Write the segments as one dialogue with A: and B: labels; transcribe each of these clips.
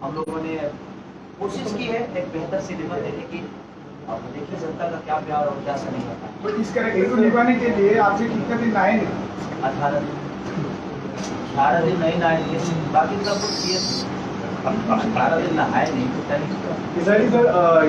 A: हम लोगों ने कोशिश की है एक बेहतर सिनेमा देने की। अब देखिए जनता का क्या प्यार और क्या नहीं होता।
B: तो इस कैरेक्टर को निभाने के लिए आपसे कितने दिन आएंगे?
A: 18 दिन नहीं नहाएंगे, बाकी सब कुछ किए 18 दिन नहाए नहीं तो क्या नहीं।
C: सर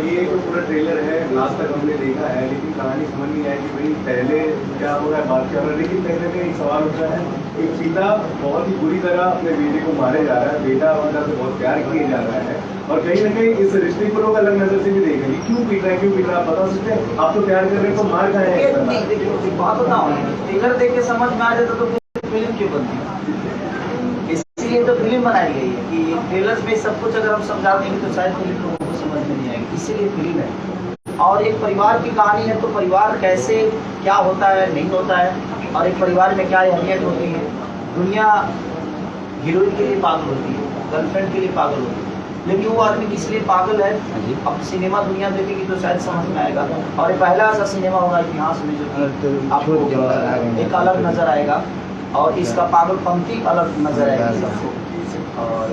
C: ये जो पूरा ट्रेलर है लास्ट तक हमने देखा है, लेकिन कहानी समझ नहीं आई कि भाई पहले क्या हो रहा है, बात क्या हो रहा है। लेकिन पहले में एक सवाल उठा है, एक पिता बहुत ही बुरी तरह अपने बेटे को मारे जा रहा है, बेटा पिता से बहुत प्यार किए जा रहा है, और कहीं ना कहीं इस रिश्ते को लोग अलग नजर से भी देख रहे हैं। क्यों पीट रहा है, क्यों पीट रहा है, आप बता सकते हैं? आप तो प्यार कर रहे हैं तो मार खाए हैं।
A: नहीं देखिए बात बताओ, ट्रेलर देख के समझ में आ जाता तो फिल्म क्यों बनती है? इसलिए तो फिल्म बनाई गई है कि ट्रेलर में सब कुछ अगर हम समझा देंगे तो शायद फिल्म लोगों को समझ में नहीं आएगी, इसीलिए फिल्म है। और एक परिवार की कहानी है तो परिवार कैसे क्या होता है नहीं होता है, और एक परिवार में क्या अहमियत होती है। दुनिया हीरोइन के लिए पागल होती है, गर्लफ्रेंड के लिए पागल होती है, लेकिन वो आदमी किस लिए पागल है अब सिनेमा दुनिया देखेगी तो शायद समझ में आएगा। और ये पहला ऐसा सिनेमा होगा इतिहास में जो आपको एक अलग नजर आएगा, और इसका पागलपंथी अलग नजर आएगी सबको। और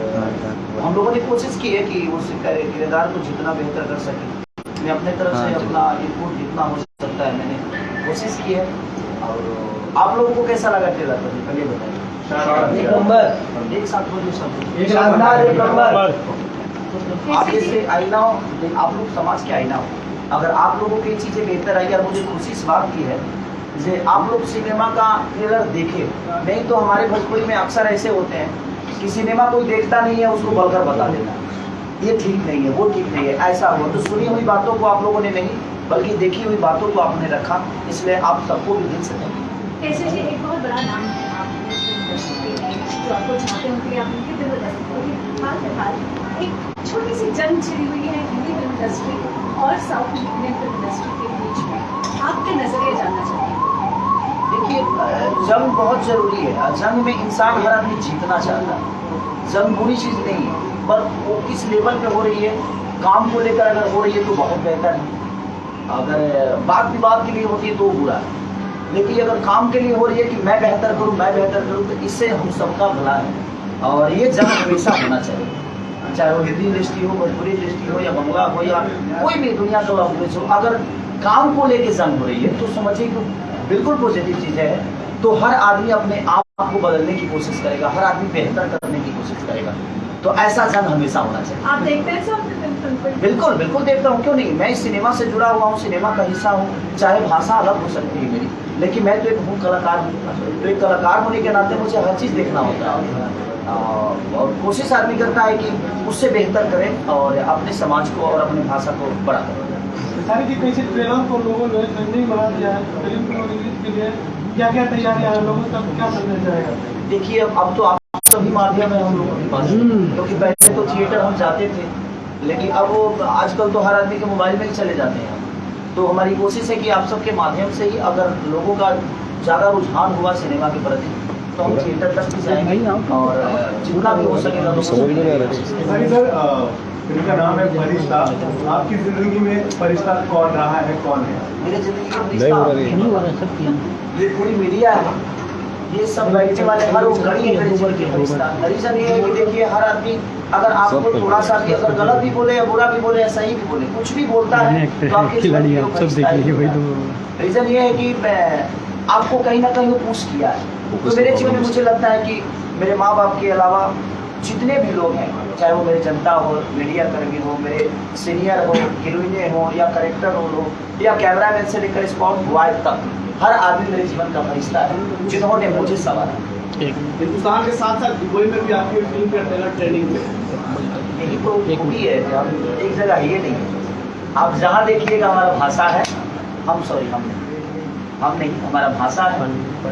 A: हम लोगों ने कोशिश की है कि उस किरदार को जितना बेहतर कर सके। मैं अपने तरफ से अपना इनपुट जितना हो सकता है मैंने कोशिश की है। और आप लोगों को कैसा लगा ट्रेलर? पहले बताइए। एक साथ बोलिए सब। शानदार, एक नंबर। आप जैसे आईना हो, आप लोग समाज के आईना हो। अगर आप लोगों की चीज़ें बेहतर आई, और मुझे खुशी इस बात की है जे आप लोग सिनेमा का ट्रेलर देखे। नहीं तो हमारे भोजपुरी में अक्सर ऐसे होते हैं कि सिनेमा कोई देखता नहीं है उसको बढ़कर बता देना ये ठीक नहीं है, वो ठीक नहीं है, ऐसा हुआ। तो सुनी हुई बातों को आप लोगों ने नहीं बल्कि देखी हुई बातों को आपने रखा, इसलिए आप सबको भी दिल से देंगे।
D: कैसे जी एक बहुत बड़ा नाम है आपने इंडस्ट्री में, जो आपको चाहते हैं कि आप उनके दिल हाल फिलहाल एक छोटी सी जंग छिड़ी हुई है हिंदी फिल्म इंडस्ट्री और साउथ इंडियन फिल्म इंडस्ट्री के बीच में। आपके नजरिए जानना चाहिए।
A: देखिए जंग बहुत जरूरी है। जंग में इंसान हर आदमी जीतना चाहता है। जंग बुरी चीज़ नहीं है, पर वो किस लेवल पे हो रही है, काम को लेकर अगर हो रही है तो बहुत बेहतर है। अगर बात विवाद के लिए होती है तो बुरा है, लेकिन अगर काम के लिए हो रही है कि मैं बेहतर करूं मैं बेहतर करूं, तो इससे हम सबका भला है। और ये जंग हमेशा होना चाहिए, चाहे वो हिंदी इंडस्ट्री हो, भोजपुरी इंडस्ट्री हो, या बंगला हो, या कोई भी दुनिया का लैंग्वेज हो। अगर काम को लेके जंग हो रही है तो समझिए कि बिल्कुल पॉजिटिव चीज़ है। तो हर आदमी अपने आप को बदलने की कोशिश करेगा, हर आदमी बेहतर करने की कोशिश करेगा। तो ऐसा जंग हमेशा होना चाहिए।
D: आप देखते हैं सब?
A: बिल्कुल बिल्कुल देखता हूँ, क्यों नहीं। मैं इस सिनेमा से जुड़ा हुआ हूँ, सिनेमा का हिस्सा हूँ। चाहे भाषा अलग हो सकती है मेरी, लेकिन मैं तो एक हूँ कलाकार हूँ। तो एक कलाकार होने के नाते मुझे हर चीज़ देखना होता है, और कोशिश आदमी करता है कि उससे बेहतर करें और अपने समाज को और अपनी भाषा को बड़ा करें।
B: सारी जी कैसे ट्रेलर को लोगों ने ट्रेंडिंग बना दिया है फिल्म को रिलीज के लिए, क्या क्या तैयारियां हैं, लोगों तक क्या संदेश जाएगा?
A: देखिए अब तो आप सभी माध्यम है हम लोगों के पास, क्योंकि पहले तो थिएटर हम जाते थे, लेकिन अब वो आजकल तो हर आदमी के मोबाइल में ही चले जाते हैं। तो हमारी कोशिश है कि आप सबके माध्यम से ही अगर लोगों का ज़्यादा रुझान हुआ सिनेमा के प्रति तो हम थिएटर तक भी जाएंगे और जितना भी हो सकेगा लोगों
C: सर फिल्म का नाम है फरिश्ता। आपकी जिंदगी में फरिश्ता कौन रहा है, कौन है?
A: मेरे जिंदगी का ये पूरी मीडिया है, ये सब बैठने वाले हर वो घड़ी है मेरे जीवन के फरिश्ता। रीजन ये है कि देखिए हर आदमी अगर आपको थोड़ा सा भी अगर गलत भी बोले या बुरा भी बोले या सही भी बोले, कुछ भी बोलता है तो आपके रीजन ये है कि आपको कहीं ना कहीं वो पुश किया है। तो मेरे जीवन में मुझे लगता है कि मेरे माँ बाप के अलावा जितने भी लोग हैं, चाहे वो मेरी जनता हो, मीडिया कर्मी हो, मेरे सीनियर हो, हीरोइने हो, या करेक्टर हो, या कैमरामैन से लेकर स्पॉट बॉय तक, हर आदमी मेरे जीवन का फरिश्ता है जिन्होंने मुझे संवारा।
C: हिंदुस्तान के साथ साथ दुबई में भी आपकी फिल्म का ट्रेलर ट्रेनिंग में
A: यही तो खूबी है, एक जगह ये नहीं है। आप जहाँ देखिएगा हमारा भाषा है, हम नहीं, हमारा भाषा है।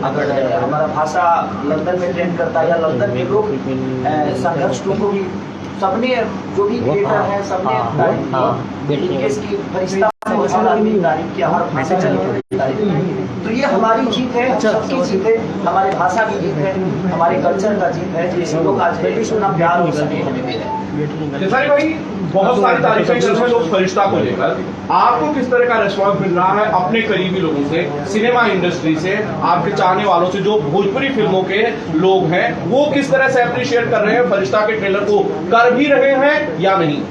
A: अगर हमारा भाषा लंदन में ट्रेंड करता है या लंदन में लोग संघर्ष को भी सबने जो भी क्रिएटर है सबने तारीफ की, फरिश्ता तारीफ किया, हर भाषा तारीफ तो ये हमारी जीत है, सबकी जीत है, हमारी भाषा की जीत है, हमारे कल्चर का जीत है, जिस लोग आज इतना प्यार और स्नेह हमें मिले।
E: खेसारी भाई, बहुत सारी तारीफें कर रहे हैं लोग फरिश्ता को लेकर, आपको किस तरह का रिस्पॉन्स मिल रहा है अपने करीबी लोगों से, सिनेमा इंडस्ट्री से, आपके चाहने वालों से, जो भोजपुरी फिल्मों के लोग हैं, वो किस तरह से अप्रिशिएट कर रहे हैं फरिश्ता के ट्रेलर को, कर भी रहे हैं या नहीं?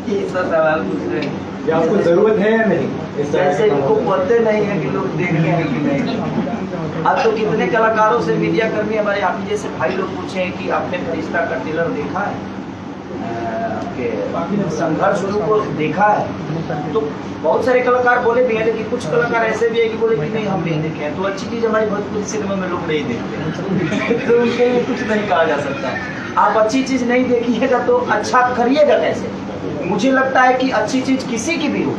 A: ये सब सवाल पूछ रहे हैं,
C: क्या आपको जरूरत है या नहीं इस तरह
A: जैसे
C: के
A: इनको पते नहीं है कि लोग देख रहे हैं कि नहीं। अब तो कितने कलाकारों से मीडिया कर्मी हमारे आप जैसे भाई लोग पूछे हैं कि आपने फरिश्ता का ट्रेलर देखा है, आपके संघर्ष को देखा है? तो बहुत सारे कलाकार बोले भी हैं, लेकिन कुछ कलाकार ऐसे भी है कि बोले कि नहीं हम नहीं देखे हैं। तो अच्छी चीज हमारी भोजपुरी सिनेमा में लोग नहीं देखते हैं तो उनके लिए कुछ नहीं कहा जा सकता है। आप अच्छी चीज नहीं देखिएगा तो अच्छा करिएगा कैसे? मुझे लगता है कि अच्छी चीज किसी की भी हो,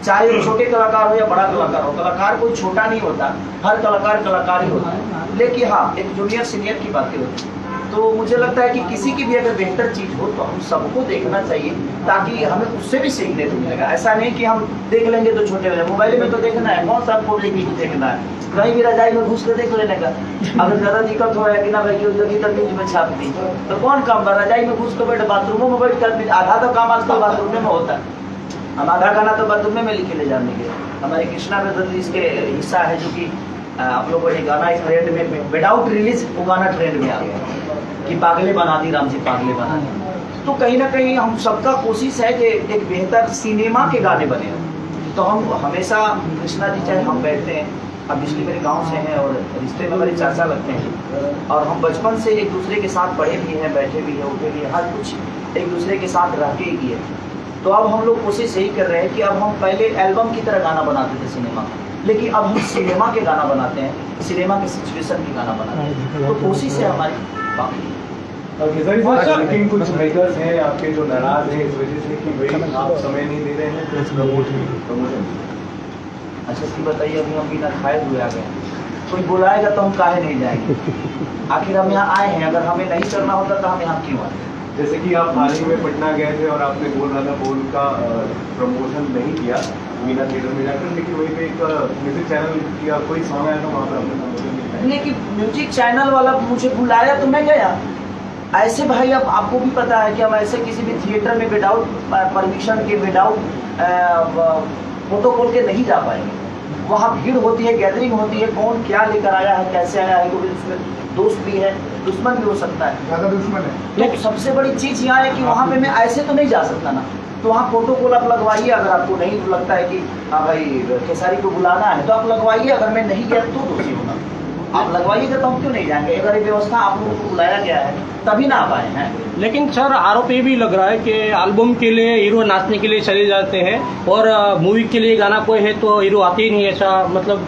A: चाहे वो छोटे कलाकार हो या बड़ा कलाकार हो, कलाकार कोई छोटा नहीं होता, हर कलाकार कलाकार ही होता है। लेकिन हाँ, एक जूनियर सीनियर की बातें होती है। तो मुझे लगता है कि किसी की भी अगर बेहतर चीज हो तो हम सबको देखना चाहिए, ताकि हमें उससे भी सीखने को मिलेगा। ऐसा नहीं कि हम देख लेंगे तो छोटे हो जाए। मोबाइल में तो देखना है, कौन सा पब्लिक न्यूज देखना है, कहीं भी रजाई में घुस कर देख लेने का। अगर ज्यादा दिक्कत हो रहा है कि ना भाई क्यों जल्दी तक न्यूज में छाप दी, तो कौन काम कर, रजाई में घुस कर बैठे बाथरूमों में बैठ कर, आधा तो काम आजकल बाथरूम में होता है। हम आधा गाना तो बाथरूम में लिखे ले जाने के, हमारे कृष्णा बेदर्जी इसके हिस्सा है, जो कि आप लोगों ने गाना एक ट्रेंड में विदाउट रिलीज वो गाना ट्रेंड में आ गया कि पागले बना दी राम जी पागले बना दी। तो कहीं ना कहीं हम सबका कोशिश है कि एक बेहतर सिनेमा के गाने बने। तो हम हमेशा, कृष्णा जी चाहे हम बैठते हैं, अब बिजली मेरे गांव से हैं और रिश्ते में मेरे चाचा लगते हैं, और हम बचपन से एक दूसरे के साथ पढ़े भी हैं, बैठे भी हैं, उठे भी हैं, हर कुछ एक दूसरे के साथ रह के ही किए। तो अब हम लोग कोशिश यही कर रहे हैं कि अब हम पहले एल्बम की तरह गाना बनाते थे सिनेमा, लेकिन अब हम सिनेमा के गाना बनाते हैं, सिनेमा के सिचुएशन के गाना बनाते हैं। तो कोशिश है हमारी।
C: लेकिन कुछ मेकर्स हैं आपके जो नाराज हैं इस वजह से कि भाई आप समय नहीं दे रहे हैं प्रमोशन।
A: अच्छा इसकी बताइए, अभी हम बिना खाए हुए आ गए, कोई बुलाएगा तो हम काहे नहीं जाएंगे? आखिर हम यहाँ आए हैं, अगर हमें नहीं करना होता तो हम यहाँ क्यों आए?
C: जैसे कि आप हाल ही में पटना गए थे और आपने बोल रहा था बोल का प्रमोशन नहीं किया मीना थिएटर में जाकर, लेकिन वहीं पे एक म्यूजिक चैनल किया, कोई सॉन्ग आया था वहाँ पर आपने प्रमोशन नहीं किया।
A: लेकिन म्यूजिक चैनल वाला मुझे बुलाया तो मैं गया। ऐसे भाई अब आपको भी पता है कि हम ऐसे किसी भी थिएटर में विदाउट परमिशन के, विदाउट प्रोटोकॉल के नहीं जा पाएंगे। वहाँ भीड़ होती है, गैदरिंग होती है, कौन क्या लेकर आया है, कैसे आया है, क्योंकि उसमें दोस्त भी है, दुश्मन भी हो सकता है,
C: ज़्यादा दुश्मन है।
A: लेकिन सबसे बड़ी चीज़ यहाँ है कि वहाँ पे मैं ऐसे तो नहीं जा सकता ना। तो वहाँ प्रोटोकॉल आप लगवाइए, अगर आपको नहीं लगता है कि हाँ भाई खेसारी को बुलाना है तो आप लगवाइए, अगर मैं नहीं गया तो दोषी होगा। आप लगवाइएगा तो हम क्यों नहीं जाएंगे? अगर ये व्यवस्था आप लोगों को बुलाया गया है तभी ना आ पाए हैं।
F: लेकिन सर आरोप ये भी लग रहा है कि एल्बम के लिए हीरो नाचने के लिए चले जाते हैं और मूवी के लिए गाना कोई है तो हीरो आते ही नहीं, ऐसा मतलब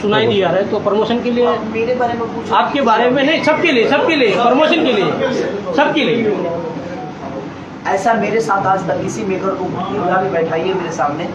F: सुनाई दिया है। तो प्रमोशन के लिए
A: मेरे बारे में पूछो,
F: आपके बारे में नहीं, सबके लिए प्रमोशन के लिए, सबके लिए।
A: ऐसा मेरे साथ आज तक किसी मेकर को बुला के बैठाइए मेरे सामने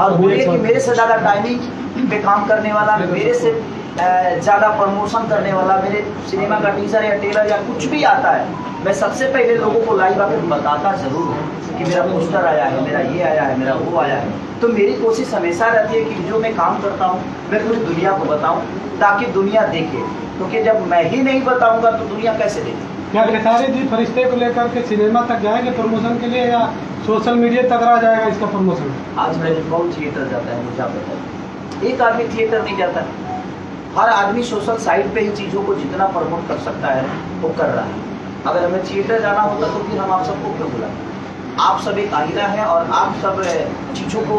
A: और बोलिए कि मेरे से ज़्यादा टाइमिंग पे काम करने वाला, मेरे से ज़्यादा प्रमोशन करने वाला, मेरे सिनेमा का टीजर या ट्रेलर या कुछ भी आता है, मैं सबसे पहले लोगों को लाइव आकर बताता जरूर हूँ कि मेरा पोस्टर आया है, मेरा ये आया है, मेरा वो आया है। तो मेरी कोशिश हमेशा रहती है कि जो मैं काम करता हूँ मैं पूरी दुनिया को बताऊँ, ताकि दुनिया देखे, क्योंकि जब मैं ही नहीं बताऊँगा तो दुनिया कैसे देखे?
B: क्या खेसारी जी फरिश्ते को लेकर के सिनेमा तक जाएंगे प्रमोशन के लिए, या सोशल मीडिया तक रह जाएगा इसका प्रमोशन?
A: आज मैं बहुत थिएटर जाता है, मुझे पता है, एक आदमी थिएटर नहीं जाता, हर आदमी सोशल साइट पे ही चीज़ों को जितना प्रमोट कर सकता है वो कर रहा है। अगर हमें थिएटर जाना होता तो फिर हम आप सबको क्यों बुलाएं? आप सब एक आईना है और आप सब चीज़ों को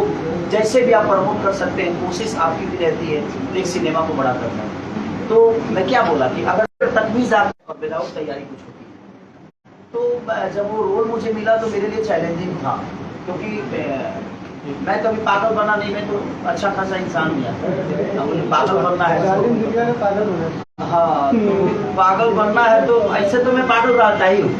A: जैसे भी आप प्रमोट कर सकते हैं, कोशिश आपकी भी रहती है एक सिनेमा को बड़ा करना। तो मैं क्या बोला कि अगर तकमीज़ आप और विदाउट तैयारी कुछ होती है, तो जब वो रोल मुझे मिला तो मेरे लिए चैलेंजिंग था, क्योंकि मैं कभी पागल बना नहीं, मैं तो अच्छा खासा इंसान हूँ। मुझे पागल बनना है, हाँ तो पागल बनना है तो ऐसे तो मैं पागल रहता ही हूँ।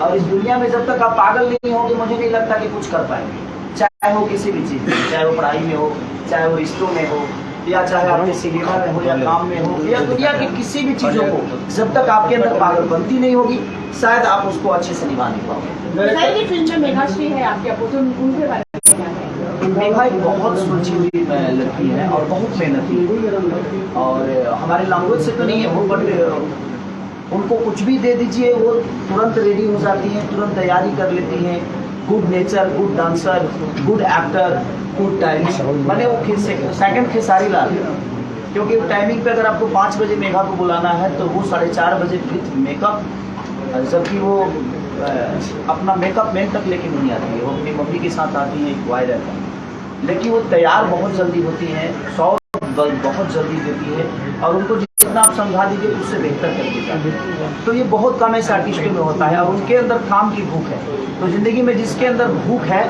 A: और इस दुनिया में जब तक आप पागल नहीं होंगे मुझे नहीं लगता कि कुछ कर पाएंगे, चाहे वो किसी भी चीज़ में, चाहे वो पढ़ाई में हो, चाहे वो रिश्तों में हो, या चाहे आपके सिनेमा में हो, या काम में हो, या दुनिया की किसी भी चीज़ों को जब तक आपके अंदर पागल बनती नहीं होगी शायद आप उसको अच्छे से निभा नहीं पाओगे।
D: फिल्म जो मेघाश्री है आपके अपोजिट, उनके बारे
A: मेघा एक बहुत सोची हुई लड़की है और बहुत मेहनती है, और हमारे लैंग्वेज से तो नहीं है वो, बट उनको कुछ भी दे दीजिए वो तुरंत रेडी हो जाती हैं, तुरंत तैयारी कर लेती हैं। Good nature, good dancer, good actor, good timing, मैंने वो सेकंड खेसारी लाल, क्योंकि टाइमिंग पे अगर आपको 5 बजे मेघा को बुलाना है तो वो 4:30 बजे विथ मेकअप, जबकि वो अपना मेकअप मैन तक लेके नहीं आती है, वो अपनी मम्मी के साथ आती है, एक बॉय रहता है, लेकिन वो तैयार बहुत जल्दी होती हैं, 100 बहुत जल्दी देती है, और उनको जितना आप समझा दीजिए उससे बेहतर कर देता है। तो ये बहुत कम ऐसे आर्टिस्टों में होता है, और उनके अंदर काम की भूख है, तो ज़िंदगी में जिसके अंदर भूख है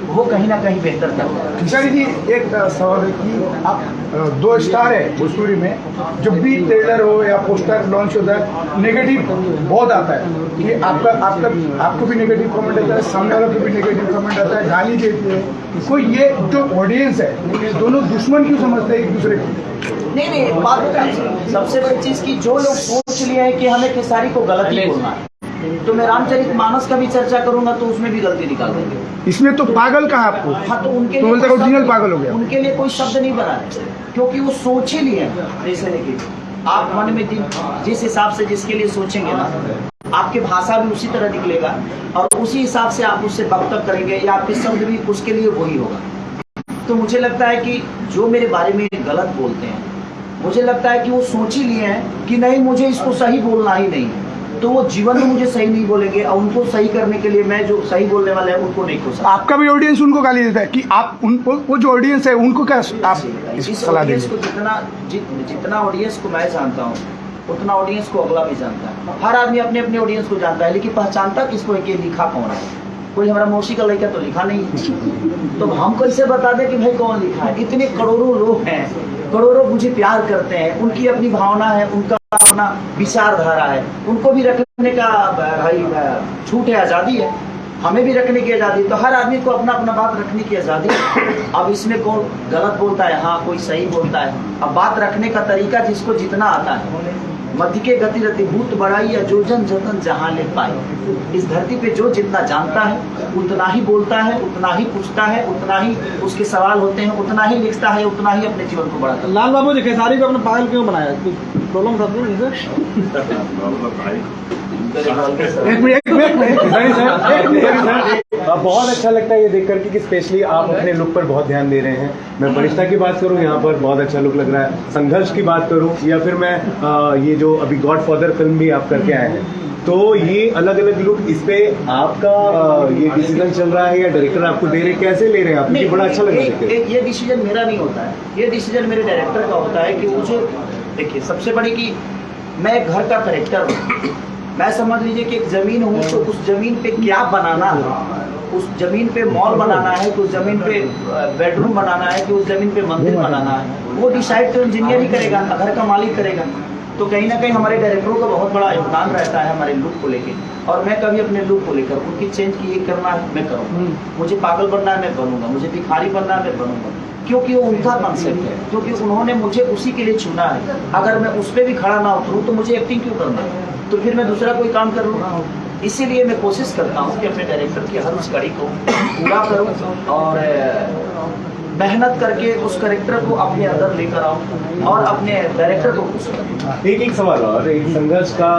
A: वो कहीं ना कहीं बेहतर करता है।
G: किशोरी जी, एक सवाल है कि आप 2 स्टार है भोजपुरी में, जब भी ट्रेलर हो या पोस्टर लॉन्च होता है नेगेटिव बहुत आता है कि आपको भी नेगेटिव कमेंट आता है, सामने वालों को भी नेगेटिव कमेंट आता है, गाली देते हैं, कोई ये जो ऑडियंस है ये दोनों दुश्मन क्यों समझते हैं एक दूसरे को?
A: नहीं, बात है सबसे बड़ी चीज़ की जो लोग सोच लिए हैं कि हमें खेसारी को गलत ही बोलना है, तो मैं रामचरितमानस का भी चर्चा करूंगा तो उसमें भी गलती निकाल देंगे।
G: इसमें तो पागल कहा आपको?
A: हाँ, तो उनके
G: तो
A: लिए
G: बोलते ओरिजिनल पागल हो गया।
A: उनके लिए कोई शब्द नहीं बना है, क्योंकि वो सोच ही लिए हैं। जैसे देखिए, आप मन में जिस हिसाब से जिसके लिए सोचेंगे ना, आपकी भाषा भी उसी तरह निकलेगा, और उसी हिसाब से आप उससे वक्तव्य करेंगे, या आपके शब्द भी उसके लिए वही होगा। तो मुझे लगता है कि जो मेरे बारे में गलत बोलते हैं, मुझे लगता है कि वो सोच ही लिए हैं कि नहीं, मुझे इसको सही बोलना ही नहीं है, तो वो जीवन में मुझे सही नहीं बोलेंगे, और उनको सही करने के लिए मैं जो सही बोलने वाले हैं उनको नहीं खोल सकता।
G: आपका भी ऑडियंस उनको गाली देता है कि आप उनको, वो जो ऑडियंस है उनको क्या आप
A: इस
G: सलाह
A: ऑडियंस
G: देंगे?
A: को जितना ऑडियंस को मैं जानता हूँ उतना ऑडियंस को अगला भी जानता है। हर आदमी अपने अपने ऑडियंस को जानता है, लेकिन पहचानता किसको है कि लिखा कौन है। कोई हमारा मौसी का लड़का तो लिखा नहीं है, तो हम कैसे बता दें कि भाई कौन लिखा है? इतने करोड़ों लोग हैं, करोड़ों मुझे प्यार करते हैं, उनकी अपनी भावना है, उनका अपना विचारधारा है, उनको भी रखने का भाई छूट है, आज़ादी है, हमें भी रखने की आज़ादी। तो हर आदमी को अपना अपना बात रखने की आज़ादी है। अब इसमें कौन गलत बोलता है, हाँ कोई सही बोलता है। अब बात रखने का तरीका जिसको जितना आता है, मध्य के गति रति भूत बढ़ाई या जो जन जतन जहाँ ले पाए। इस धरती पे जो जितना जानता है उतना ही बोलता है, उतना ही पूछता है, उतना ही उसके सवाल होते हैं, उतना ही लिखता है, उतना ही अपने जीवन को बढ़ाता है।
F: लाल बाबू जी खेसारी को अपने पागल क्यों बनाया? प्रॉब्लम था
G: एक मिनट
C: बहुत अच्छा लगता है ये देख करके कि स्पेशली आप अपने लुक पर बहुत ध्यान दे रहे हैं। मैं बरिश्ता की बात करूं, यहाँ पर बहुत अच्छा लुक लग रहा है। संघर्ष की बात करूं, या फिर मैं ये जो अभी गॉडफादर फिल्म भी आप करके आए हैं, तो ये अलग अलग लुक, इस पे आपका ये डिसीजन चल रहा है या डायरेक्टर आपको दे रहे, कैसे ले रहे हैं आप? बड़ा अच्छा लग रहा है।
A: ये डिसीजन मेरा नहीं होता है, ये डिसीजन मेरे डायरेक्टर का होता है कि मुझे देखिए, सबसे बड़ी कि मैं एक घर का करेक्टर हूँ। मैं समझ लीजिए कि एक जमीन हूँ, तो उस जमीन पे क्या बनाना है, उस जमीन पे मॉल बनाना है कि उस जमीन पे बेडरूम बनाना है कि उस जमीन पे मंदिर बनाना है, वो डिसाइड तो इंजीनियर ही करेगा, घर का मालिक करेगा। तो कहीं ना कहीं हमारे डायरेक्टरों का बहुत बड़ा योगदान रहता है हमारे लुक को लेके, और मैं कभी अपने लुक को लेकर उनकी चेंज की ये करना है मैं करूँगा, मुझे पागल बनना है मैं बनूंगा, मुझे भिखारी बनना है मैं बनूंगा, क्योंकि वो उनका कॉन्सेप्ट है, क्योंकि उन्होंने मुझे उसी के लिए चुना है। अगर मैं उस पर भी खड़ा ना उतरूँ तो मुझे एक्टिंग क्यों करना है? तो फिर मैं दूसरा कोई काम कर लूँगा। इसीलिए मैं कोशिश करता हूँ कि अपने डायरेक्टर की हर उस कड़ी को पूरा करूँ, और मेहनत करके उस कैरेक्टर को अपने अंदर लेकर आऊँ और अपने डायरेक्टर को खुश करूँ।
C: एक सवाल और, एक संघर्ष का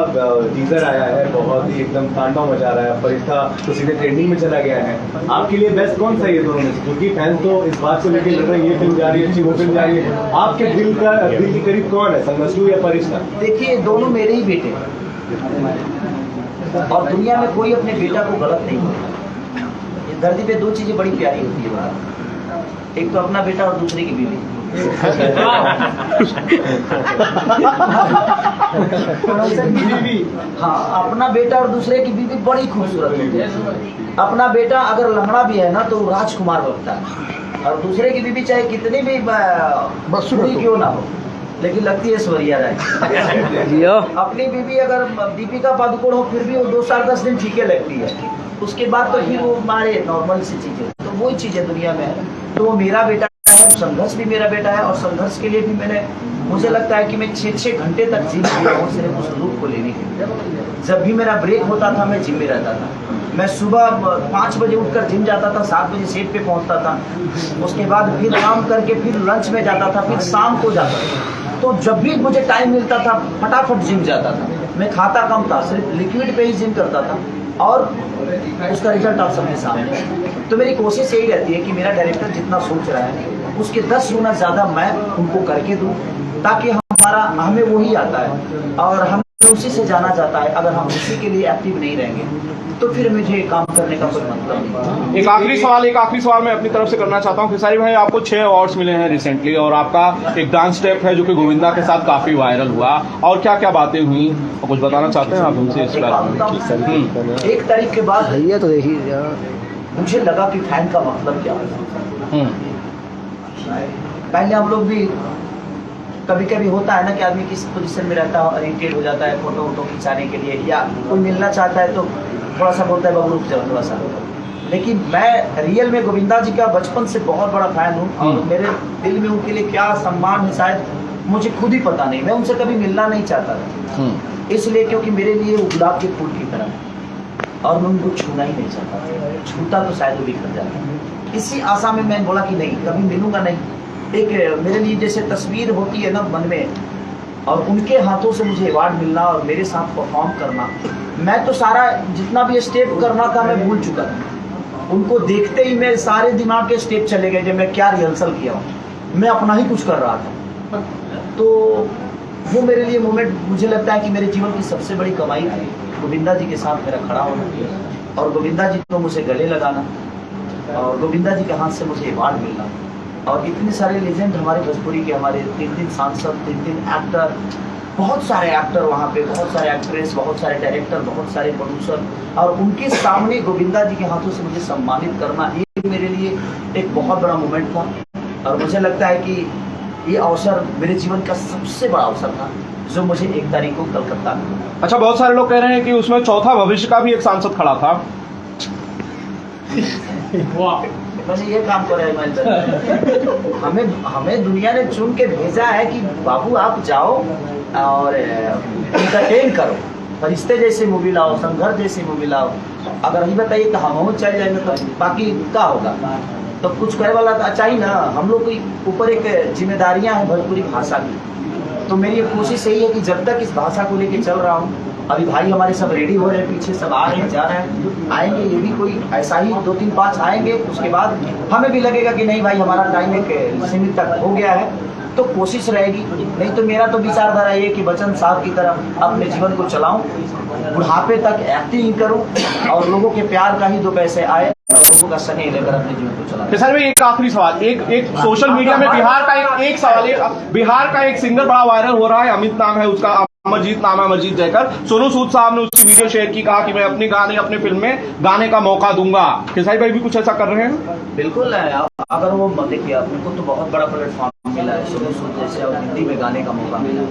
C: टीजर आया है, बहुत ही एकदम तांडव मचा रहा है, फरिश्ता तो सीधे ट्रेंडिंग में चला गया है। आपके लिए बेस्ट कौन सा ये दोनों में से? क्योंकि फैंस तो इस बात को लेकर लड़ रहे हैं, ये फिल्म जा रही है अच्छी, वो फिल्म जा रही है, आपके दिल के करीब कौन है, संघर्ष या फरिश्ता? देखिए,
A: दोनों मेरे ही बेटे हैं, और दुनिया में कोई अपने बेटा को गलत नहीं बोलता। इस धरती पे 2 चीजें बड़ी प्यारी होती है, एक तो अपना बेटा और दूसरे की बीवी। हाँ, अपना बेटा और दूसरे की बीवी बड़ी खूबसूरत होती है। अपना बेटा अगर लंगड़ा भी है ना तो राजकुमार लगता है, और दूसरे की बीवी चाहे कितनी भी बुरी क्यों ना हो लेकिन लगती है ऐश्वर्या राय। अपनी बीवी अगर दीपिका पादुकोण हो फिर भी वो 2 साल 10 दिन ठीके लगती है, उसके बाद तो फिर वो हमारे नॉर्मल सी चीजें, तो वही चीजें दुनिया में है। तो वो मेरा बेटा है, संघर्ष भी मेरा बेटा है, और संघर्ष के लिए भी मुझे लगता है कि मैं 6-6 घंटे तक जिम किया हूँ सिर्फ उस लुक को लेने के लिए। जब भी मेरा ब्रेक होता था मैं जिम में रहता था, मैं सुबह 5 बजे उठकर जिम जाता था, 7 बजे सेट पे पहुंचता था, उसके बाद फिर काम करके फिर लंच में जाता था, फिर शाम को जाता था। तो जब भी मुझे टाइम मिलता था फटाफट जिम जाता था। मैं खाता कम था, सिर्फ लिक्विड पे ही जिम करता था और उसका रिजल्ट आप सबके सामने है। तो मेरी कोशिश यही रहती है कि मेरा डायरेक्टर जितना सोच रहा है उसके 10 गुना ज़्यादा मैं उनको करके दूँ, ताकि हमें वही आता है और हमें उसी से जाना जाता है। अगर हम उसी के लिए एक्टिव नहीं रहेंगे तो फिर मुझे काम करने का कोई मतलब नहीं।
E: एक आखिरी सवाल मैं अपनी तरफ से करना चाहता हूँ। खेसारी भाई, आपको 6 अवार्ड्स मिले हैं रिसेंटली और आपका एक डांस स्टेप है जो कि गोविंदा के साथ काफी वायरल हुआ, और क्या क्या बातें हुई, कुछ बताना चाहते हैं आप हमसे इस बारे?
A: एक तारीख के बाद भैया तो देखिए मुझे लगा कि फैन का मतलब क्या है। पहले हम लोग भी कभी कभी होता है ना कि आदमी किस पोजीशन में रहता है, इरिटेट हो जाता है फोटो वोटो खिंचाने के लिए, या कोई मिलना चाहता है तो थोड़ा सा बोलता है बाबू रुक जाओ थोड़ा सा। लेकिन मैं रियल में गोविंदा जी का बचपन से बहुत बड़ा फैन हूँ और मेरे दिल में उनके लिए क्या सम्मान है शायद मुझे खुद ही पता नहीं। मैं उनसे कभी मिलना नहीं चाहता था, इसलिए क्योंकि मेरे लिए वो गुलाब के फूल की तरह है और मैं उनको छूना ही नहीं चाहता। छूता तो शायद वो बिखर जाता। इसी आशा में मैंने बोला कि नहीं कभी मिलूंगा नहीं। एक मेरे लिए जैसे तस्वीर होती है ना मन में, और उनके हाथों से मुझे अवार्ड मिलना और मेरे साथ परफॉर्म करना, मैं तो सारा जितना भी स्टेप करना था मैं भूल चुका था। उनको देखते ही मेरे सारे दिमाग के स्टेप चले गए, जब मैं क्या रिहर्सल किया हूँ, मैं अपना ही कुछ कर रहा था। तो वो मेरे लिए मोमेंट मुझे लगता है कि मेरे जीवन की सबसे बड़ी कमाई थी गोविंदा जी के साथ मेरा खड़ा होना और गोविंदा जी को मुझे गले लगाना और गोविंदा जी के हाथ से मुझे अवार्ड मिलना। और इतने सारे लेजेंड हमारे भोजपुरी के, हमारे 3 सांसद, 3 एक्टर, बहुत सारे एक्टर वहाँ पे, बहुत सारे एक्ट्रेस, बहुत सारे डायरेक्टर, बहुत सारे प्रोड्यूसर, और उनके सामने गोविंदा जी के हाथों से मुझे सम्मानित करना, ये मेरे लिए एक बहुत बड़ा मोमेंट था। और मुझे लगता है कि ये अवसर मेरे जीवन का सबसे बड़ा अवसर था जो मुझे 1 तारीख को कलकत्ता में।
E: अच्छा, बहुत सारे लोग कह रहे हैं कि उसमें चौथा भविष्य का भी एक सांसद खड़ा था।
F: वाह,
A: मैंने ये काम करा है। हमें दुनिया ने चुन के भेजा है कि बाबू आप जाओ और इंटरटेन करो, फरिश्ते जैसी मूवी लाओ, संघर्ष जैसी मूवी लाओ। अगर नहीं बताइए तो हम चल जाएंगे तो बाकी क्या होगा। तो कुछ करे वाला तो अच्छा ही ना। हम लोग के ऊपर एक जिम्मेदारियां हैं भोजपुरी भाषा की। तो मेरी कोशिश यही है कि जब तक इस भाषा को लेके चल रहा हूँ, अभी भाई हमारे सब रेडी हो रहे हैं, पीछे सब आ रहे हैं, जा रहे हैं, आएंगे। ये भी कोई ऐसा ही 2-3 5 आएंगे, उसके बाद हमें भी लगेगा कि नहीं भाई हमारा टाइम एक सीमित तक हो गया है, तो कोशिश रहेगी। नहीं तो मेरा तो विचारधारा ये कि बच्चन साहब की तरह अपने जीवन को चलाऊं, बुढ़ापे तक एक्टिंग करूं और लोगों के प्यार का ही 2 पैसे आए और लोगों का स्नेह लेकर अपने जीवन को चलाऊं।
E: सर भाई, एक आखिरी सवाल, एक सोशल मीडिया में बिहार का एक सवाल है। बिहार का एक सिंगर बड़ा वायरल हो रहा है, अमित नाम है उसका, अमरजीत नाम है, अमरजीत जयकर। सोनू सूद साहब ने उसकी वीडियो शेयर की, कहा कि मैं अपने गाने अपने फिल्म में गाने का मौका दूंगा। खेसारी भाई भी कुछ ऐसा कर रहे हैं?
A: बिल्कुल है। अगर वो देखिए उनको तो बहुत बड़ा प्लेटफॉर्म मिला है, सोनू सूद जैसे, और हिंदी में गाने का मौका मिला,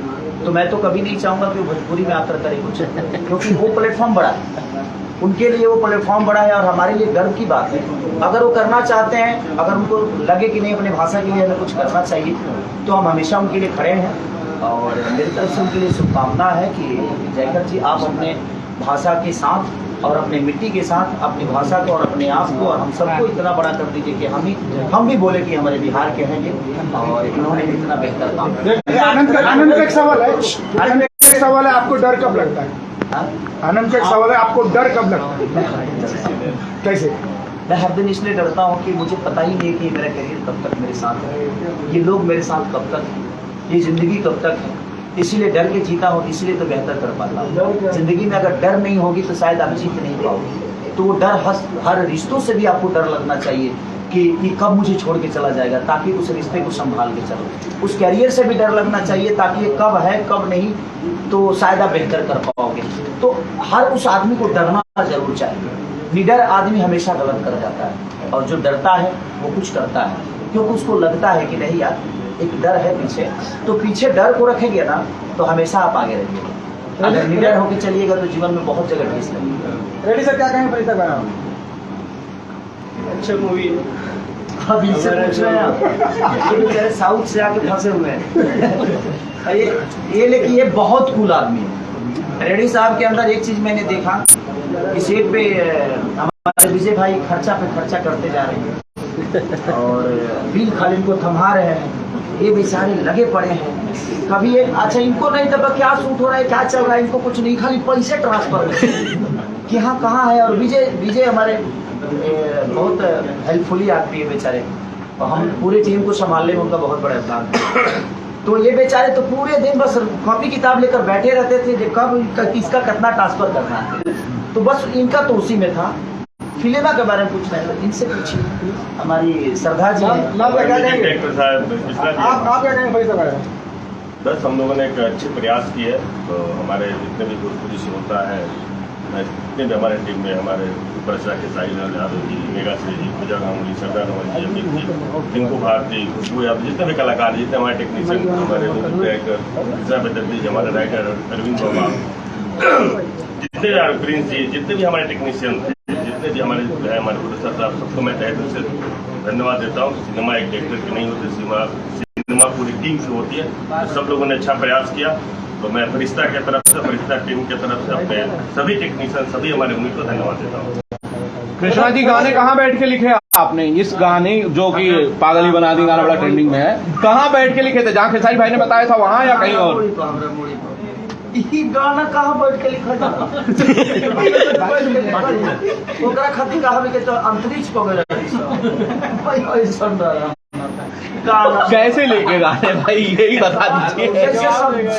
A: तो मैं तो कभी नहीं चाहूंगा कि भोजपुरी में आकर करे कुछ, क्योंकि वो प्लेटफॉर्म बड़ा है, उनके लिए वो प्लेटफॉर्म बड़ा है और हमारे लिए गर्व की बात है। अगर वो करना चाहते हैं, अगर उनको लगे कि नहीं अपनी भाषा के लिए हमें कुछ करना चाहिए, तो हम हमेशा उनके लिए खड़े हैं। और मेरी तरफ से उनके लिए शुभकामना है कि जयकर जी आप अपने भाषा के साथ और अपने मिट्टी के साथ अपनी भाषा को और अपने आप को और हम सबको इतना बड़ा कर दीजिए कि हम भी बोले कि हमारे बिहार के हैं ये, और इन्होंने भी इतना बेहतर काम किया।
G: आनंद का एक सवाल है, आपको डर कब लगता है? आनंद का एक सवाल है, आपको डर कब लगता है? कैसे?
A: मैं हर दिन इसलिए डरता हूँ कि मुझे पता ही नहीं कि मेरा करियर कब तक मेरे साथ है, ये लोग मेरे साथ कब तक, ये जिंदगी कब तक है। इसीलिए डर के जीता हूँ, इसलिए तो बेहतर कर पाता हूँ। जिंदगी में अगर डर नहीं होगी तो शायद आप जीत नहीं पाओगे। तो वो डर हर रिश्तों से भी आपको डर लगना चाहिए कि कब मुझे छोड़ के चला जाएगा, ताकि उस रिश्ते को संभाल के चलो। उस कैरियर से भी डर लगना चाहिए, ताकि ये कब है कब नहीं, तो शायद आप बेहतर कर पाओगे। तो हर उस आदमी को डरना जरूर चाहिए। निडर आदमी हमेशा गलत कर जाता है, और जो डरता है वो कुछ करता है, क्योंकि उसको लगता है कि नहीं यार एक डर है पीछे, तो पीछे डर को रखेंगे ना तो हमेशा आप आगे रहिएगा। अगर निडर होकर चलिएगा तो जीवन में बहुत जगह ठेस लगेगी।
G: रेडी सर, क्या कहेंगे परिता बना?
F: अच्छी मूवी।
A: अब इनसे पूछ रहे हैं आप, ये बेचारे साउथ से आके फंसे हुए हैं। ये लेकिन ये बहुत कूल आदमी है, रेड्डी साहब के अंदर एक चीज मैंने देखा कि सेट पे हमारे विजय भाई खर्चा पे खर्चा करते जा रहे हैं और बिल खाली इनको थमा रहे हैं। ये बेचारे लगे पड़े हैं। कभी एक अच्छा इनको नहीं पता क्या शूट हो रहा है, क्या चल रहा है, इनको कुछ नहीं, खाली पैसे ट्रांसफर कि हाँ कहाँ है। और विजय हमारे बहुत हेल्पफुली आदमी है बेचारे, और हम पूरे टीम को संभालने में उनका बहुत बड़ा योगदान है। तो ये बेचारे तो पूरे दिन बस कॉपी किताब लेकर बैठे रहते थे कि कब किसका कितना ट्रांसफर करना है। तो बस इनका तो उसी में था। फिल्मा के बारे में पूछना है तो इनसे पूछिए। हमारी श्रद्धा जी हैं।
G: आप क्या कहेंगे?
C: आप
G: क्या कहेंगे भाई साहब?
H: बस हम लोगों ने एक अच्छे प्रयास किए। तो हमारे जितने भी भोजपुरी से होता है, जितने भी हमारे टीम में हमारे सुपरस्टार के साई लाल यादव जी, मेगा श्री जी, पूजा गांगुली, सरदार नवाज जी, अमित जी, टिंकू भारती, खुशबू यादव, जितने भी कलाकार, जितने हमारे टेक्नीशियन, हमारे डायरेक्टर, हमारे राइटर अरविंद बाबा, जितने भी प्रिंस जी, जितने भी हमारे टेक्नीशियन थे, जितने भी हमारे जो है हमारे प्रोड्यूसर साहब, सबको मैं तहे दिल से धन्यवाद देता हूँ। सिनेमा एक डायरेक्टर की नहीं होती, सिनेमा पूरी टीम से होती है। तो सब लोगों ने अच्छा प्रयास किया। तो मैं फरिश्ता की तरफ से, फरिश्ता टीम की तरफ से अपने सभी टेक्नीशियन, सभी हमारे उन्हीं को धन्यवाद देता हूँ।
E: कृष्णा जी, गाने कहाँ बैठ के लिखे आपने? इस गाने जो कि पागली बना दी गाना बड़ा ट्रेंडिंग में है, कहाँ बैठ के लिखे थे? जहाँ खेसारी भाई ने बताया था वहाँ या कहीं और?
A: ये गाना कहाँ बैठ के लिखा था? ओकरा खातिर कहा भी के तो अंतरिक्ष को गया भाई सुन रहा गाना
E: कैसे लिखे गाने भाई, यही बता दीजिए।
A: ऐसे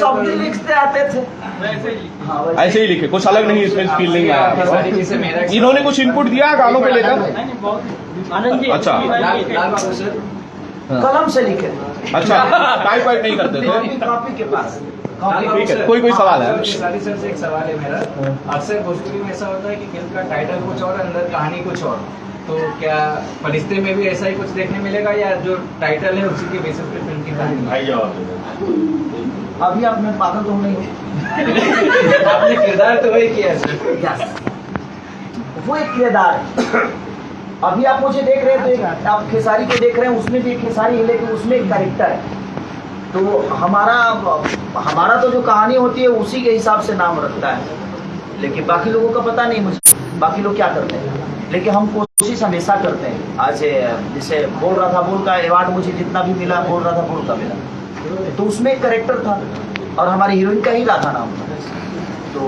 A: शब्द लिखते आते थे। हाँ,
E: ऐसे ही लिखे, कुछ अलग नहीं, इसमें फील नहीं आया। इन्होंने कुछ इनपुट दिया गानों पे लेकर?
F: आनंद जी,
E: अच्छा।
A: कलम से लिखे।
E: अच्छा, टाइप वाइप नहीं करते थे?
A: कॉपी के पास।
E: ठीक है, कोई सवाल है?
I: सारी सर से एक सवाल है मेरा। अक्सर भोजपुरी में ऐसा होता है कि फिल्म का टाइटल कुछ और, अंदर कहानी कुछ और। तो क्या फरिश्ते में भी ऐसा ही कुछ देखने मिलेगा, या जो टाइटल है उसी के बेसिस पे फिल्म की कहानी?
H: भाई जवाब
A: अभी आप में पागल तो नहीं
I: आपने किरदार तो वही किया सर।
A: वो एक किरदार है। अभी आप मुझे देख रहे थे, आप खेसारी को देख रहे हैं, उसमें भी एक खेसारी है, लेकिन उसमें एक कैरेक्टर है। तो हमारा तो जो कहानी होती है उसी के हिसाब से नाम रखता है, लेकिन बाकी लोगों का पता नहीं मुझे, बाकी लोग क्या करते हैं। लेकिन हम कोशिश हमेशा करते हैं। आज जैसे बोल रहा था, बोल का अवार्ड मुझे जितना भी मिला, बोल रहा था बोल का मिला, तो उसमें एक कैरेक्टर था और हमारी हीरोइन का ही राधा नाम था। तो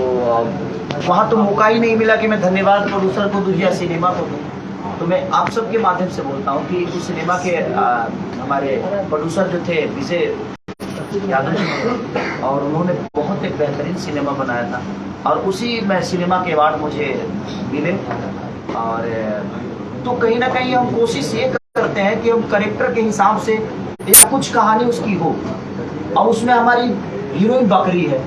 A: वहाँ तो मौका ही नहीं मिला कि मैं धन्यवाद प्रोड्यूसर को दूँ या सिनेमा को दूँ। तो मैं आप सबके माध्यम से बोलता हूँ कि उस सिनेमा के हमारे प्रोड्यूसर जो थे विजय यादव जी, और उन्होंने बहुत एक बेहतरीन सिनेमा बनाया था, और उसी में सिनेमा के अवार्ड मुझे मिले। और तो कहीं ना कहीं हम कोशिश ये करते हैं कि हम कैरेक्टर के हिसाब से या कुछ कहानी उसकी हो, और उसमें हमारी हीरोइन बकरी है,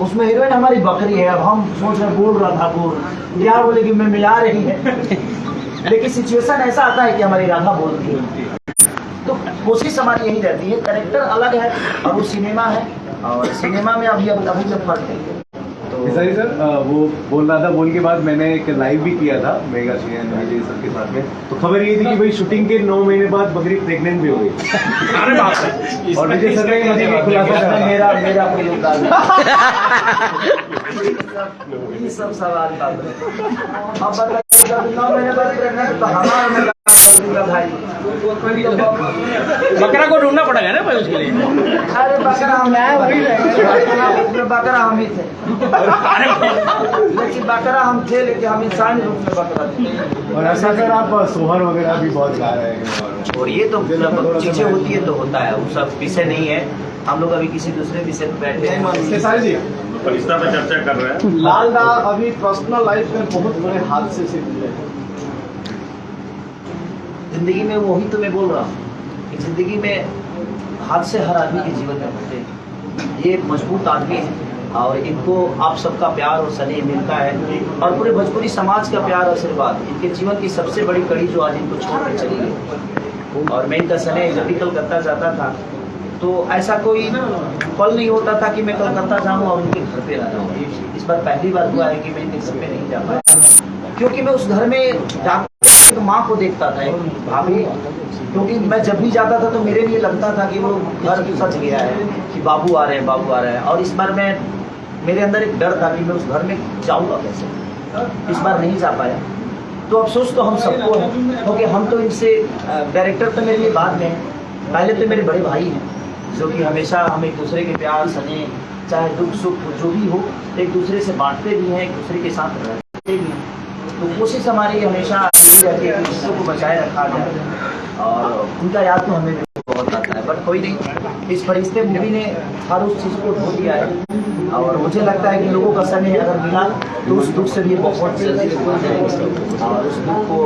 A: उसमें हीरोइन हमारी बकरी है। अब हम सोच रहे बोल रहा था बोल यार बोले कि मैं आ रही है, लेकिन सिचुएशन ऐसा आता है कि हमारी राधा बोलती है। तो कोशिश हमारी यही रहती है, कैरेक्टर अलग है और वो सिनेमा है, और सिनेमा में अभी जब फर्क है।
C: खेसारी सर, वो बोल रहा था, बोल के बाद मैंने एक लाइव भी किया था मेगा सीएन विजय सर के साथ में। तो खबर ये थी कि भाई शूटिंग के 9 महीने बाद बकरी प्रेग्नेंट भी हो गई।
E: अरे बाप रे!
C: और विजय सर ने मुझे भी खुलासा करा।
A: मेरा कोई योगदान नहीं। ये सब सवाल था। अब बताइए 9 महीने बाद प्रेग्नेंट तो हमारा भाई
F: बकरा को ढूंढना पड़ेगा ना भाई उसके लिए।
A: अरे बकरा हम बकरा हम ही थे, लेकिन बकरा हम थे, लेकिन हम इंसान रूप में बकरा थे।
C: और ऐसा सर आप सोहर वगैरह भी बहुत गा रहे हैं,
A: और ये तो चीजें होती है तो होता है, वो सब विषय नहीं है। हम लोग अभी किसी दूसरे विषय पर बैठे हैं।
C: खेसारी जी,
H: फरिश्ता पे चर्चा कर रहे हैं।
G: लाल दा अभी पर्सनल लाइफ में बहुत बड़े हादसे से गुजरे।
A: जिंदगी में वही तो मैं बोल रहा हूँ कि जिंदगी में हादसे हर आदमी के जीवन में होते हैं। ये एक मजबूत आदमी है और इनको आप सबका प्यार और स्नेह मिलता है, और पूरे भोजपुरी समाज का प्यार और आशीर्वाद। इनके जीवन की सबसे बड़ी कड़ी जो आज इनको छोड़ कर चली गई। और मैं इनका स्नेह जब भी कलकत्ता जाता था तो ऐसा कोई पल नहीं होता था कि मैं कलकत्ता जाऊँ और उनके घर पे रह जाऊँ। इस बार पहली बार हुआ है कि मैं इनके घर पे नहीं जा पाया, क्योंकि मैं उस घर में जाकर माँ को देखता था, एक भाभी। क्योंकि मैं जब भी जाता था तो मेरे लिए लगता था कि वो घर सच गया है, कि बाबू आ रहे हैं, बाबू आ रहे हैं। और इस बार मैं मेरे अंदर एक डर था कि मैं उस घर में जाऊँगा कैसे। इस बार नहीं जा पाया, तो अफसोस तो हम सबको है, क्योंकि हम तो इनसे डायरेक्टर तो मेरे लिए बाद में है, पहले तो मेरे बड़े भाई हैं जो कि हमेशा हम एक दूसरे के प्यार स्नेह चाहे दुख सुख जो भी हो एक दूसरे से बांटते भी हैं, एक दूसरे के साथ रहते भी हैं। तो कोशिश हमारी हमेशा रहती है कि रिश्तों को बचाए रखा जाए, और उनका याद तो हमें बहुत आता है। बट कोई नहीं, इस फरिश्ते मूवी ने हर उस चीज़ को ढो दिया है, और मुझे लगता है कि लोगों का समय अगर मिला तो उस दुख से भी बहुत जल्दी भूल जाएंगे और उस दुख को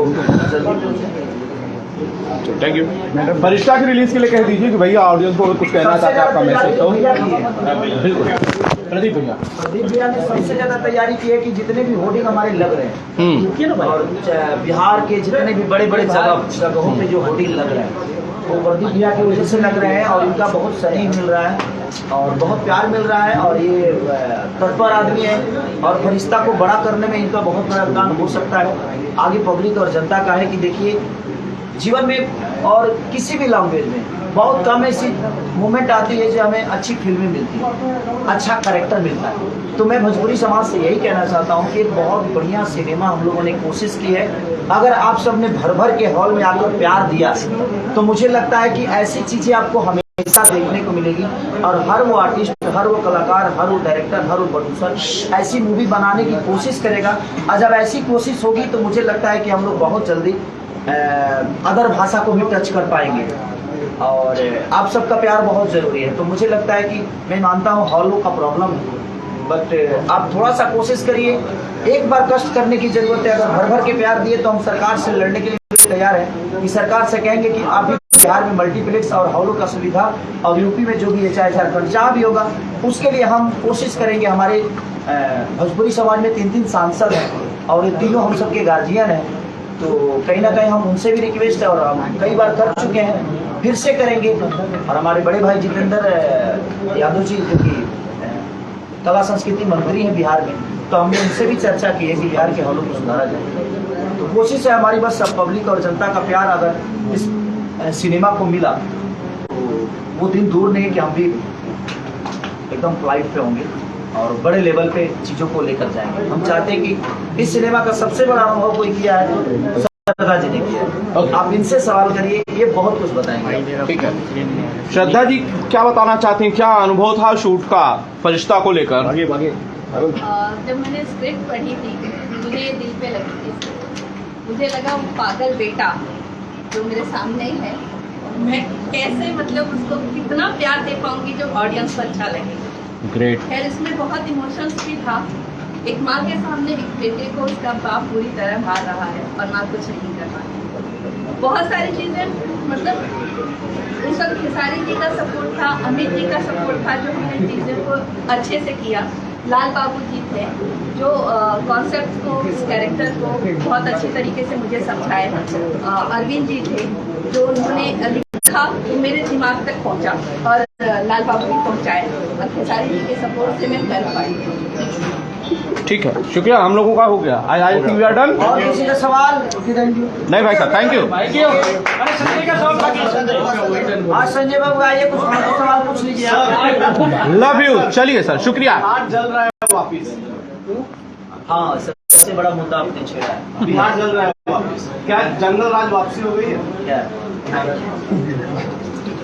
A: जल्दी भूल जाएंगे।
E: Thank you. फरिश्ता की रिलीज के लिए कह दीजिए कि भैया ऑडियंस को कुछ कहना चाहते हैं, आपका मैसेज तो बिल्कुल। प्रदीप भैया
A: ने सबसे ज्यादा तैयारी की है कि जितने भी होर्डिंग हमारे लग रहे हैं और बिहार के जितने भी बड़े बड़े जगहों पे जो होर्डिंग लग रहे हैं वो प्रदीप भैया की वजह से लग रहे हैं, और इनका बहुत सहयोग मिल रहा है और बहुत प्यार मिल रहा है, और ये तत्पर आदमी है, और फरिश्ता को बड़ा करने में इनका बहुत बड़ा योगदान हो सकता है। आगे पब्लिक और जनता का है कि देखिए जीवन में और किसी भी लैंग्वेज में बहुत कम ऐसी मोमेंट आती है जो हमें अच्छी फिल्में मिलती है, अच्छा कैरेक्टर मिलता है। तो मैं भोजपुरी समाज से यही कहना चाहता हूँ कि एक बहुत बढ़िया सिनेमा हम लोगों ने कोशिश की है। अगर आप सब ने भर भर के हॉल में आकर प्यार दिया तो मुझे लगता है कि ऐसी चीज़ें आपको हमेशा देखने को मिलेगी, और हर वो आर्टिस्ट, हर वो कलाकार, हर वो डायरेक्टर, हर वो प्रोड्यूसर ऐसी मूवी बनाने की कोशिश करेगा। और जब ऐसी कोशिश होगी तो मुझे लगता है कि हम लोग बहुत जल्दी अदर भाषा को भी टच कर पाएंगे, और आप सबका प्यार बहुत ज़रूरी है। तो मुझे लगता है कि मैं मानता हूँ हॉलों का प्रॉब्लम है, बट आप थोड़ा सा कोशिश करिए, एक बार कष्ट करने की ज़रूरत है। अगर भर भर के प्यार दिए तो हम सरकार से लड़ने के लिए तैयार हैं कि सरकार से कहेंगे कि आप भी बिहार में मल्टीप्लेक्स और हॉलों का सुविधा, और यूपी में जो भी है चाहे झारखंड जहाँ भी होगा उसके लिए हम कोशिश करेंगे। हमारे भोजपुरी समाज में 3 सांसद हैं और ये तीनों हम सबके गार्जियन हैं, तो कहीं ना कहीं हम उनसे भी रिक्वेस्ट है, और हम कई बार कर चुके हैं, फिर से करेंगे। और हमारे बड़े भाई जितेंद्र यादव जी जो कि कला संस्कृति मंत्री हैं बिहार में, तो हमने उनसे भी चर्चा की है कि बिहार के हॉलों को सुधारा जाए। तो कोशिश है हमारी, बस सब पब्लिक और जनता का प्यार अगर इस सिनेमा को मिला तो वो दिन दूर नहीं है कि हम भी एकदम फ्लाइट पे होंगे और बड़े लेवल पे चीज़ों को लेकर जाएंगे। हम चाहते हैं कि इस सिनेमा का सबसे बड़ा अनुभव कोई किया है श्रद्धा जी ने किया है। आप इनसे सवाल करिए, ये बहुत कुछ बताएंगे।
E: ठीक है, श्रद्धा जी क्या बताना चाहती हैं, क्या अनुभव था शूट का फरिश्ता को लेकर?
D: जब मैंने स्क्रिप्ट पढ़ी थी मुझे दिल पे लगी थी। मुझे लगा वो पागल बेटा जो मेरे सामने ही है, मैं कैसे मतलब उसको कितना प्यार दे पाऊंगी जो ऑडियंस को अच्छा लगे।
E: ग्रेट।
D: खैर इसमें बहुत इमोशंस भी था। एक माँ के सामने एक बेटे को उसका बाप पूरी तरह मार रहा है और माँ कुछ नहीं कर रहा है। बहुत सारी चीज़ें मतलब उस वक्त खेसारी जी का सपोर्ट था, अमित जी का सपोर्ट था जो हमने चीज़ों को अच्छे से किया। लाल बाबू जी थे जो कॉन्सेप्ट को, इस कैरेक्टर को बहुत अच्छे तरीके से मुझे समझाए। अरविंद जी थे जो उन्होंने लिखा तो मेरे दिमाग तक पहुंचा, और लाल बाबू भी पहुंचाए, और खेसारी जी के सपोर्ट से मैं कर पाई।
E: ठीक है, शुक्रिया, हम लोगों का हो गया। I think we are done.
A: और किसी का सवाल?
E: नहीं भाई साहब, थैंक यू।
A: आज संजय बाबू आइए, कुछ सवाल पूछ लीजिए आप।
E: Love you. चलिए सर, शुक्रिया।
B: जल रहा है वापिस।
A: हाँ, सबसे बड़ा मुद्दा आपने छेड़ा है।
B: बिहार जल रहा है वापिस। क्या जंगल राज वापसी हो गई है?
A: क्या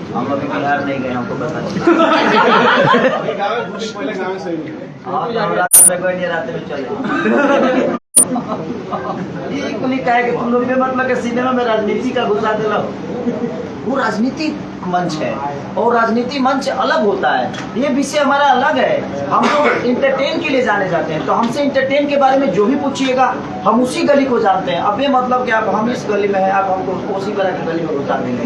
A: हम अभी बिहार नहीं गए, हमको पता नहीं।
B: पहले गाँव में सही नहीं।
A: हाँ, तो हम रात में गए, रात में चले। ये कुली कहे कि तुम लोग के मतलब के सिनेमा में राजनीति का घुसा दिला। वो राजनीति मंच है और राजनीति मंच अलग होता है, ये विषय हमारा अलग है। हम लोग इंटरटेन के लिए जाने जाते हैं, तो हमसे इंटरटेन के बारे में जो भी पूछिएगा हम उसी गली को जानते हैं। अब ये मतलब कि आप हम इस गली में हैं, आप हमको उसी तरह की गली में घुसा देंगे।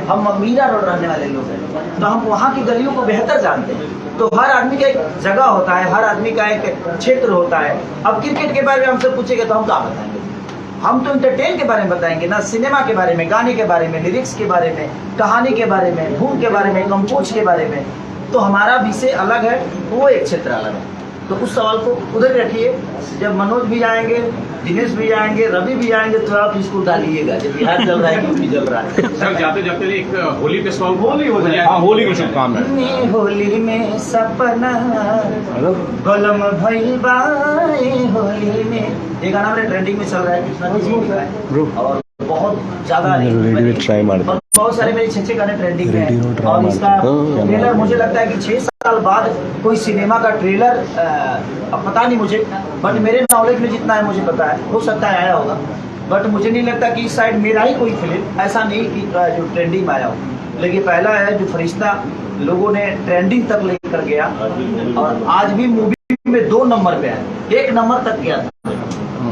A: हम मीरा रोड रहने वाले लोग हैं, तो हम वहाँ की गलियों को बेहतर जानते हैं। तो हर आदमी का एक जगह होता है, हर आदमी का एक क्षेत्र होता है। अब क्रिकेट के बारे में हमसे पूछेगा तो हम क्या बताएंगे? हम तो इंटरटेन के बारे में बताएंगे ना, सिनेमा के बारे में, गाने के बारे में, लिरिक्स के बारे में, कहानी के बारे में, धूम के बारे में, कंपोज के बारे में। तो हमारा विषय अलग है, वो एक क्षेत्र अलग है। तो उस सवाल को उधर रखिए। जब मनोज भी आएंगे दिनेश भी आएंगे, रवि भी आएंगे, तो आप इसको डालिएगा जब बिहार चल रहा है, यूपी चल रहा है।
E: सर जाते जाते एक होली पे सॉन्ग
C: होली हो जाए।
E: हाँ, होली की शुभकामनाएं।
A: होली में सपना गलम भइल बाए होली में, ये गाना मेरे ट्रेंडिंग में चल रहा है, कृष्णा जी का है और बहुत ज्यादा और बहुत सारे मेरे 6 गाने ट्रेंडिंग में हैं। और इसका ट्रेलर मुझे लगता है कि 6 साल बाद कोई सिनेमा का ट्रेलर अब पता नहीं मुझे, बट मेरे नॉलेज में जितना है मुझे पता है, हो सकता है आया होगा, बट मुझे नहीं लगता कि इस साइड मेरा ही कोई फिल्म ऐसा नहीं कि जो ट्रेंडिंग में आया हो। लेकिन पहला है जो फरिश्ता लोगों ने ट्रेंडिंग तक लेकर गया और आज भी मूवी में 2 नंबर पे है, 1 नंबर तक गया था,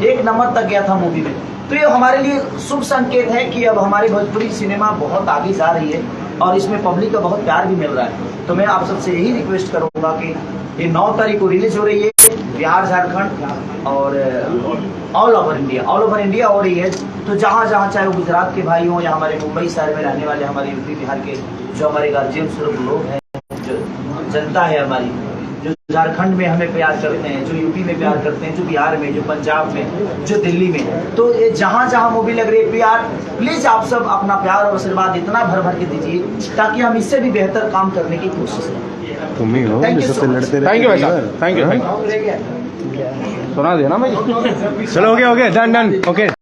A: 1 नंबर तक गया था मूवी में। तो ये हमारे लिए शुभ संकेत है कि अब हमारी भोजपुरी सिनेमा बहुत आगे जा रही है और इसमें पब्लिक का बहुत प्यार भी मिल रहा है। तो मैं आप सबसे यही रिक्वेस्ट करूंगा कि ये 9 तारीख को रिलीज हो रही है, बिहार, झारखंड और ऑल ओवर इंडिया हो रही है। तो जहाँ जहाँ चाहे वो गुजरात के भाई हों या हमारे मुंबई शहर में रहने वाले हमारे यूपी बिहार के जो हमारे गार्जियन स्वरूप लोग हैं, जो जनता है हमारी, जो झारखंड में हमें प्यार करते हैं, जो यूपी में प्यार करते हैं, जो बिहार में, जो पंजाब में, जो दिल्ली में, तो ये जहाँ जहाँ मूवी लग रही है प्यार, प्लीज आप सब अपना प्यार और आशीर्वाद इतना भर भर के दीजिए ताकि हम इससे भी बेहतर काम करने की कोशिश करें।
J: तुम ही हो
A: Thank you
J: जो
A: so
J: सबसे
A: much.
J: लड़ते रहते
E: थैंक यू भाई
J: हो।
E: साहब, थैंक यू।
A: रह गया
J: सुना दिया ना भाई। चलो ओके डन ओके।